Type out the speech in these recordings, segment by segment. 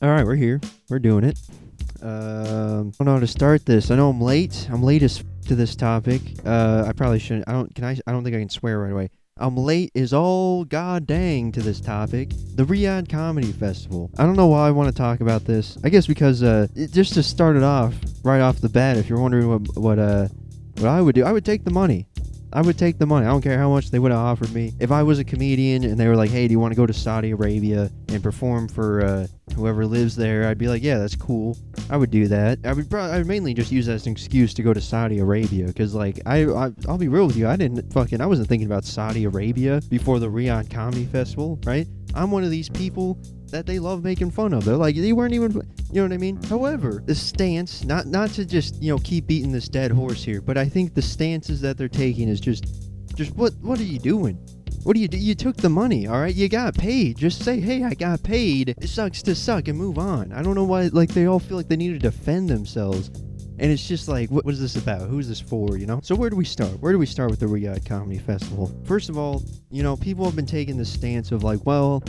All right, we're here. We're doing it. I don't know how to start this. I know I'm late. I'm late as to this topic. I probably shouldn't. I don't. Can I? I don't think I can swear right away. I'm late is all god dang to this topic. The Riyadh Comedy Festival. I don't know why I want to talk about this. I guess because just to start it off right off the bat, if you're wondering what I would do, I would take the money. I would take the money. I don't care how much they would have offered me. If I was a comedian and they were like, hey, do you want to go to Saudi Arabia and perform for whoever lives there? I'd be like, yeah, that's cool. I would do that. I would mainly just use that as an excuse to go to Saudi Arabia because, like, I'll be real with you. I wasn't thinking about Saudi Arabia before the Riyadh Comedy Festival, right? I'm one of these people that they love making fun of. They're like, they weren't even, you know what I mean? However, the stance, not to just, keep beating this dead horse here, but I think the stances that they're taking is just what are you doing? What do? You took the money, all right? You got paid. Just say, hey, I got paid. It sucks to suck and move on. I don't know why, like, they all feel like they need to defend themselves. And it's just like, what is this about? Who's this for, So where do we start? Where do we start with the Riyadh Comedy Festival? First of all, people have been taking the stance of like, well,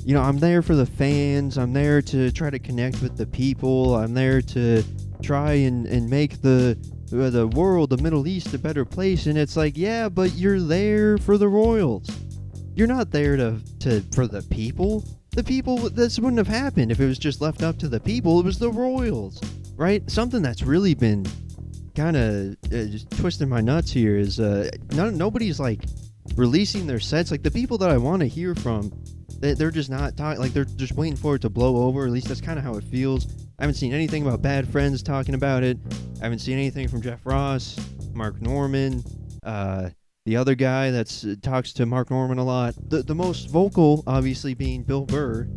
I'm there for the fans. I'm there to try to connect with the people. I'm there to try and make the world, the Middle East, a better place. And it's like, yeah, but you're there for the royals. You're not there for the people. The people, this wouldn't have happened if it was just left up to the people. It was the royals, right? Something that's really been kind of just twisting my nuts here is nobody's like releasing their sets. Like the people that I want to hear from, they're just not talking, like they're just waiting for it to blow over. At least that's kind of how it feels. I haven't seen anything about Bad Friends talking about it. I haven't seen anything from Jeff Ross, Mark Norman, the other guy that's talks to Mark Norman a lot. The most vocal, obviously, being Bill Burr.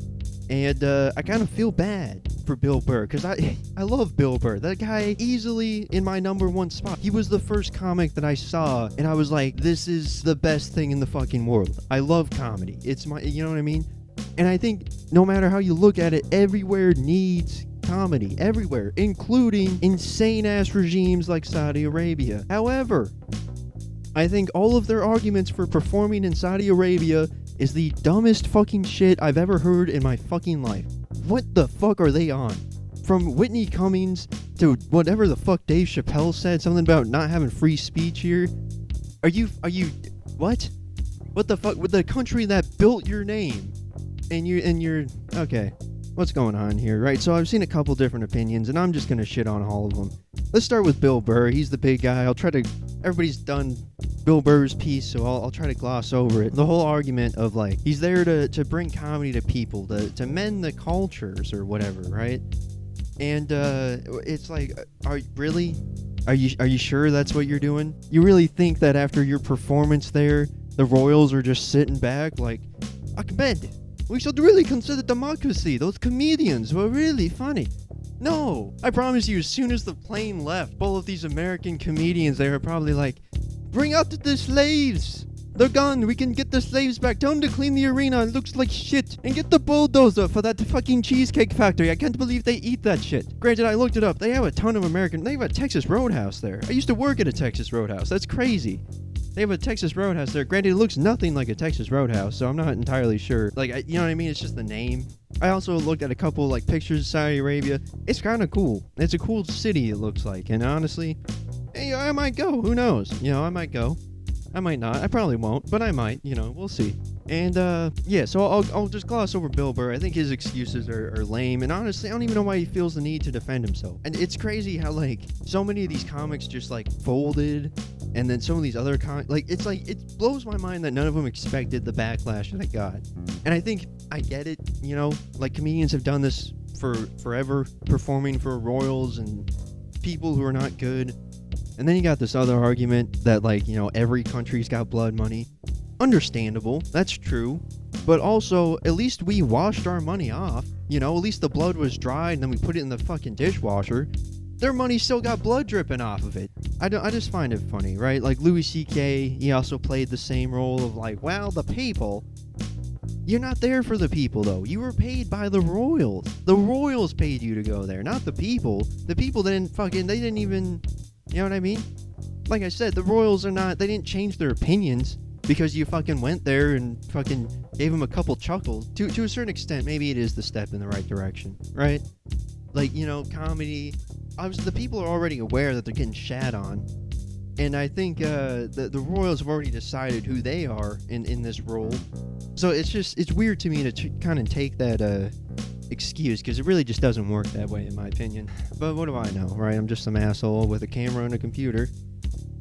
And I kind of feel bad for Bill Burr because I love Bill Burr. That guy easily in my number one spot. He was the first comic that I saw and I was like, this is the best thing in the fucking world. I love comedy. It's my, you know what I mean? And I think no matter how you look at it, everywhere needs comedy. Everywhere, including insane ass regimes like Saudi Arabia. However, I think all of their arguments for performing in Saudi Arabia is the dumbest fucking shit I've ever heard in my fucking life. What the fuck are they on? From Whitney Cummings to whatever the fuck Dave Chappelle said, something about not having free speech here. Are you, what? What the fuck? With the country that built your name and you're, okay. What's going on here, right? So I've seen a couple different opinions and I'm just gonna shit on all of them. Let's start with Bill Burr. He's the big guy. Everybody's done Bill Burr's piece, so I'll try to gloss over it. The whole argument of like, he's there to bring comedy to people, to mend the cultures or whatever, right? And it's like, are you sure that's what you're doing? You really think that after your performance there, the royals are just sitting back like, Ahmed, we should really consider democracy. Those comedians were really funny. No, I promise you, as soon as the plane left, all of these American comedians, they were probably like, bring out the slaves. They're gone. We can get the slaves back. Tell them to clean the arena. It looks like shit. And get the bulldozer for that fucking cheesecake factory. I can't believe they eat that shit. Granted, I looked it up. They have a ton of They have a Texas Roadhouse there. I used to work at a Texas Roadhouse. That's crazy. They have a Texas Roadhouse there. Granted, it looks nothing like a Texas Roadhouse, so I'm not entirely sure. Like, you know what I mean? It's just the name. I also looked at a couple, like, pictures of Saudi Arabia. It's kind of cool. It's a cool city, it looks like. And honestly, hey, I might go. Who knows? I might go. I might not. I probably won't, but I might. We'll see. And, yeah, so I'll just gloss over Bill Burr. I think his excuses are lame. And honestly, I don't even know why he feels the need to defend himself. And it's crazy how, like, so many of these comics just, like, folded. And then some of these other it blows my mind that none of them expected the backlash that I got. And I think I get it, like comedians have done this for forever, performing for royals and people who are not good. And then you got this other argument that, like, every country's got blood money. Understandable, that's true. But also, at least we washed our money off. At least the blood was dried and then we put it in the fucking dishwasher. Their money still got blood dripping off of it. I just find it funny, right? Like Louis C.K., he also played the same role of like, well, the people. You're not there for the people, though. You were paid by the royals. The royals paid you to go there, not the people. The people they didn't even, you know what I mean? Like I said, the royals they didn't change their opinions. because you fucking went there and fucking gave him a couple chuckles. To a certain extent, maybe it is the step in the right direction, right? Like, you know, comedy. Obviously, the people are already aware that they're getting shat on. And I think the Royals have already decided who they are in this role. So it's weird to me to kind of take that excuse, because it really just doesn't work that way in my opinion. But what do I know, right? I'm just some asshole with a camera and a computer.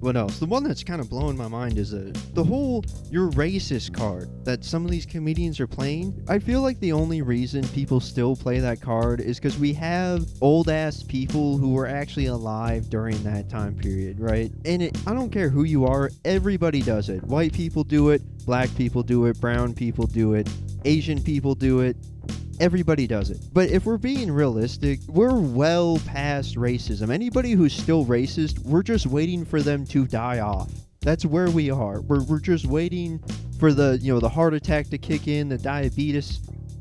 What else? The one that's kind of blowing my mind is the whole "you're racist" card that some of these comedians are playing. I feel like the only reason people still play that card is because we have old-ass people who were actually alive during that time period, right? And I don't care who you are, everybody does it. White people do it, black people do it, brown people do it, Asian people do it. Everybody does it. But if we're being realistic, we're well past racism. Anybody who's still racist, we're just waiting for them to die off. That's where we are. We're just waiting for the heart attack to kick in, the diabetes.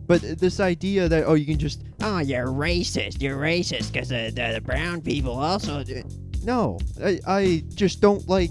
But this idea that, oh, you can just, oh, you're racist because the brown people also do. No, I just don't like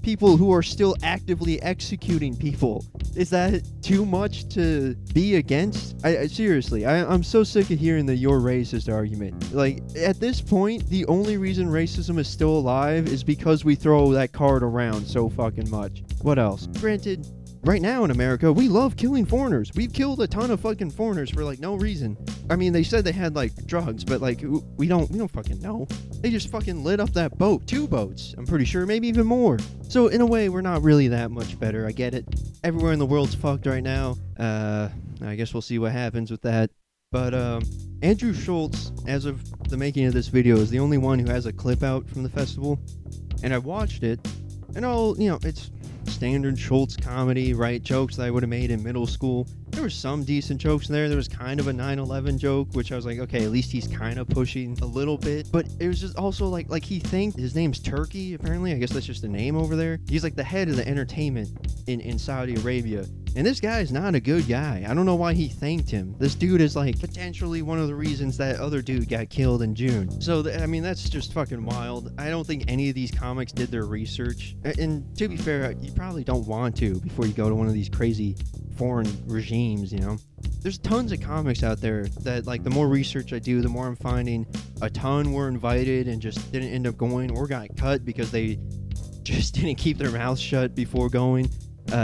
people who are still actively executing people. Is that too much to be against? Seriously, I'm so sick of hearing the "you're racist" argument. Like, at this point, the only reason racism is still alive is because we throw that card around so fucking much. What else? Granted, right now in America, we love killing foreigners. We've killed a ton of fucking foreigners for like no reason. I mean, they said they had like drugs, but like we don't fucking know. They just fucking lit up that boat, 2 boats. I'm pretty sure, maybe even more. So in a way, we're not really that much better. I get it. Everywhere in the world's fucked right now. I guess we'll see what happens with that. But Andrew Schultz, as of the making of this video, is the only one who has a clip out from the festival, and I watched it, and it's standard Schultz comedy, right? Jokes that I would have made in middle school. There were some decent jokes in there. There was kind of a 9/11 joke, which I was like, okay, at least he's kind of pushing a little bit. But it was just also like he thanked, his name's Turkey, apparently. I guess that's just a name over there. He's like the head of the entertainment in Saudi Arabia. And this guy is not a good guy. I don't know why he thanked him. This dude is like potentially one of the reasons that other dude got killed in June. So, I mean, that's just fucking wild. I don't think any of these comics did their research. And to be fair, you probably don't want to before you go to one of these crazy foreign regimes, you know? There's tons of comics out there that, like, the more research I do, the more I'm finding a ton were invited and just didn't end up going or got cut because they just didn't keep their mouths shut before going.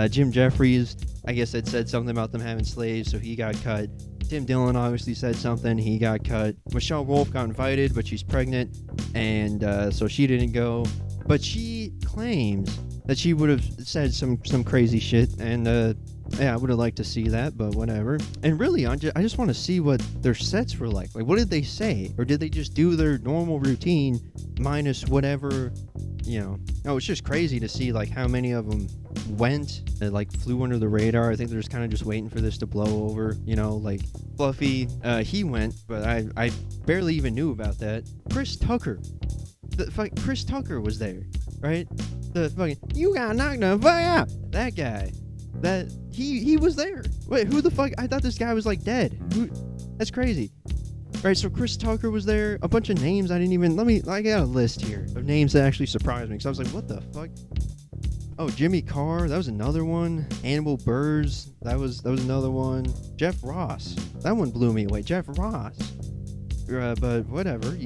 Jim Jeffries, I guess, had said something about them having slaves, so he got cut. Tim Dillon obviously said something, he got cut. Michelle Wolf got invited, but she's pregnant, and so she didn't go. But she claims that she would have said some crazy shit, and yeah, I would have liked to see that, but whatever. And really, I just want to see what their sets were like. Like, what did they say? Or did they just do their normal routine minus whatever, No, it's just crazy to see, like, how many of them went and, like, flew under the radar. I think they're just kind of just waiting for this to blow over, like Fluffy, he went, but I barely even knew about that. Chris Tucker. Chris Tucker was there, right? The fucking, you got knocked the fuck out. That guy. That he was there. Wait, who the fuck? I thought this guy was like dead. That's crazy. Right, so Chris Tucker was there. A bunch of names I didn't even. I got a list here of names that actually surprised me. Because I was like, what the fuck? Oh, Jimmy Carr, that was another one. Hannibal Burrs, that was another one. Jeff Ross, that one blew me away. Jeff Ross. But whatever,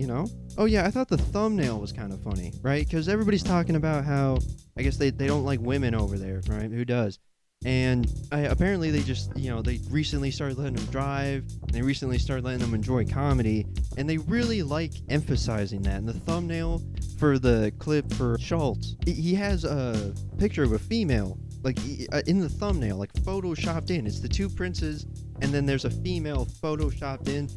Oh yeah, I thought the thumbnail was kind of funny, right? Because everybody's talking about how, I guess they don't like women over there, right? Who does? And apparently they just, they recently started letting them drive. And they recently started letting them enjoy comedy. And they really like emphasizing that. And the thumbnail for the clip for Schultz, he has a picture of a female, like, in the thumbnail, like, photoshopped in. It's the 2 princes, and then there's a female photoshopped in.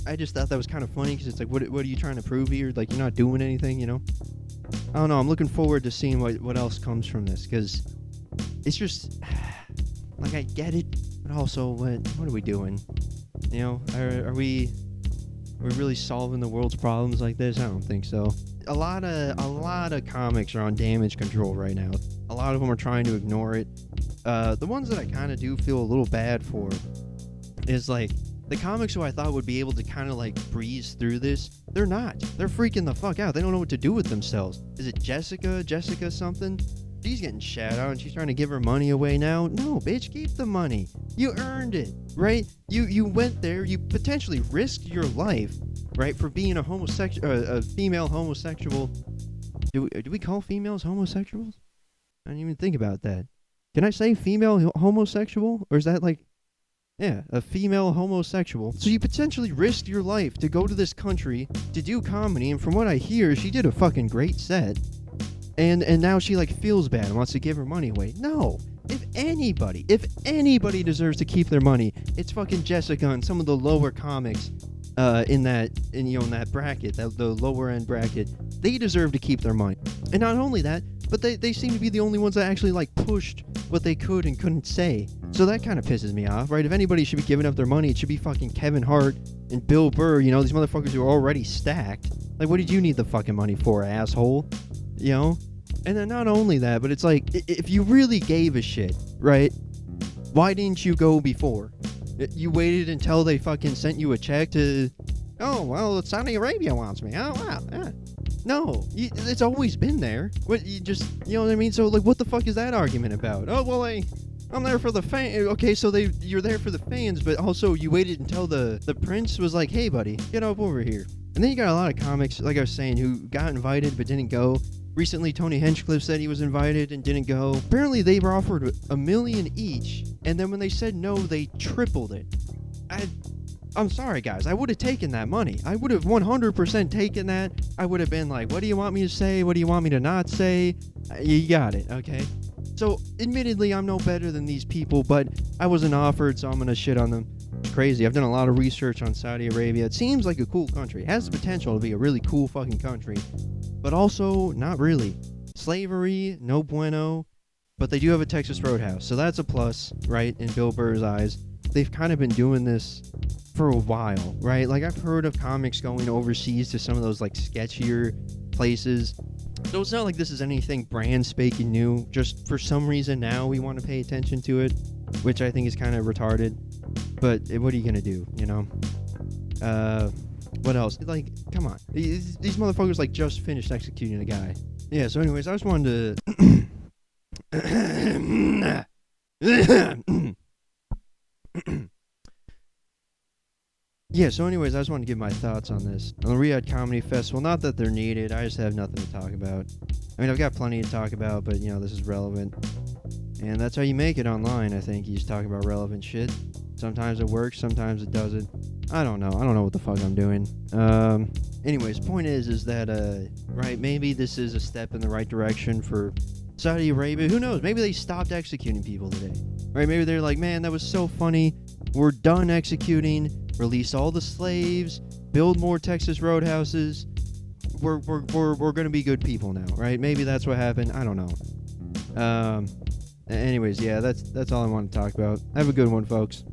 I just thought that was kind of funny, because it's like, what are you trying to prove here? Like, you're not doing anything, I don't know. I'm looking forward to seeing what else comes from this, because it's just, like, I get it, but also, what are we doing? Are we really solving the world's problems like this? I don't think so. A lot of comics are on damage control right now. A lot of them are trying to ignore it. The ones that I kind of do feel a little bad for is, like, the comics who I thought would be able to kind of, like, breeze through this. They're not. They're freaking the fuck out. They don't know what to do with themselves. Is it Jessica something? She's getting shat on. She's trying to give her money away now. No, bitch, keep the money. You earned it, right? You went there. You potentially risked your life, right, for being a homosexual, a female homosexual. Do we call females homosexuals? I didn't even think about that. Can I say female homosexual, or is that like, yeah, a female homosexual? So you potentially risked your life to go to this country to do comedy, and from what I hear, she did a fucking great set. And now she like feels bad and wants to give her money away. No. If anybody deserves to keep their money, it's fucking Jessica and some of the lower comics in that bracket, the lower end bracket. They deserve to keep their money. And not only that, but they seem to be the only ones that actually like pushed what they could and couldn't say. So that kind of pisses me off, right? If anybody should be giving up their money, it should be fucking Kevin Hart and Bill Burr, these motherfuckers who are already stacked. Like, what did you need the fucking money for, asshole? And then not only that, but it's like, if you really gave a shit, right, why didn't you go before? You waited until they fucking sent you a check to, oh, well, Saudi Arabia wants me. Oh, wow. Yeah. No, it's always been there. What, you know what I mean? So, like, what the fuck is that argument about? Oh, well, I'm there for the fans. Okay, so you're there for the fans, but also you waited until the prince was like, hey, buddy, get up over here. And then you got a lot of comics, like I was saying, who got invited but didn't go. Recently, Tony Hinchcliffe said he was invited and didn't go. Apparently, they were offered $1 million each, and then when they said no, they tripled it. I'm sorry, guys. I would have taken that money. I would have 100% taken that. I would have been like, what do you want me to say? What do you want me to not say? You got it, okay? So, admittedly, I'm no better than these people, but I wasn't offered, so I'm going to shit on them. It's crazy. I've done a lot of research on Saudi Arabia. It seems like a cool country. It has the potential to be a really cool fucking country. But also, not really. Slavery, no bueno. But they do have a Texas Roadhouse, so that's a plus, right, in Bill Burr's eyes. They've kind of been doing this for a while, right? Like, I've heard of comics going overseas to some of those, like, sketchier places. So it's not like this is anything brand spanking new. Just for some reason now we want to pay attention to it, which I think is kind of retarded. But what are you going to do, What else? Like, come on. These motherfuckers, like, just finished executing a guy. Yeah, so anyways, I just wanted to... Yeah, so anyways, I just wanted to give my thoughts on this. On the Riyadh Comedy Festival, not that they're needed, I just have nothing to talk about. I mean, I've got plenty to talk about, but, this is relevant. And that's how you make it online, I think. You just talk about relevant shit. Sometimes it works, sometimes it doesn't. I don't know what the fuck I'm doing. Anyways, point is that, right, maybe this is a step in the right direction for Saudi Arabia. Who knows? Maybe they stopped executing people today. Right, maybe they're like, man, that was so funny. We're done executing. Release all the slaves. Build more Texas Roadhouses. We're gonna be good people now, right? Maybe that's what happened. I don't know. Anyways, yeah, that's all I want to talk about. Have a good one, folks.